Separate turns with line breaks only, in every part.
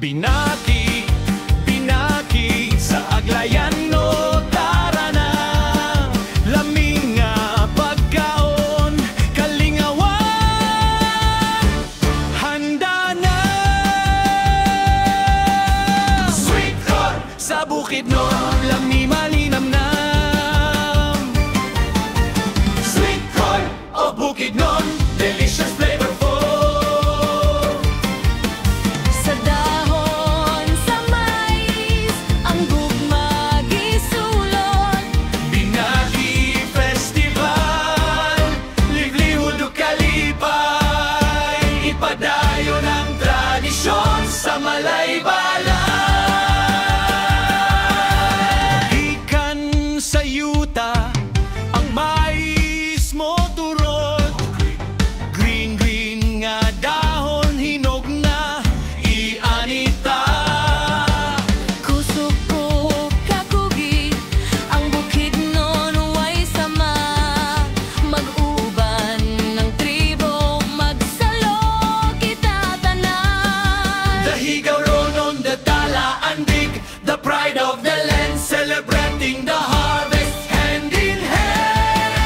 Binati, binaki sa aglayan no tara na. Laming nga pagkaon, kalingawan, handa na. Sweet corn sa bukid no, lami malinamnam. Sweet corn o bukid non, delicious flavorful.
Sa dahon sa mais, ang gugma gisulod.
Binati Festival, liblihod o kalipay, ipadayon ang tradisyon sa Malaybalay. Ikan sa yuta, ang mais mo turod. Green green nga dahon, hinog na ianita.
Kusog ko kakugi, ang bukid nun way sama. Mag-uban ng tribo, magsalo kita tanan.
Dahigaw ronon, the tala andig, the pride of the land, celebrating the harvest hand in hand.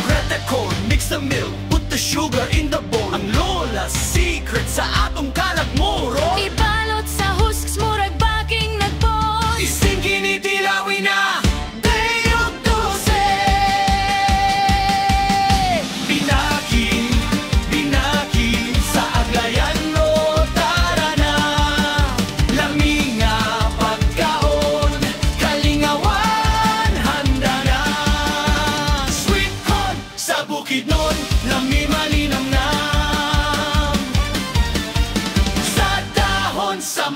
Grab the corn, mix the milk, put the sugar in the bowl. Ang Lola's secret sa atong kalagmuro.
Ibalot sa husks, murag baking nagpos.
Ising kinitilawin na Dayog Dose. Binakin, binakin sa aglayan no tara na. Laming nga pagkaon, kalingawan, handa na. Sweet corn sa bukid nun, lami malinamnam. Sa dahon sa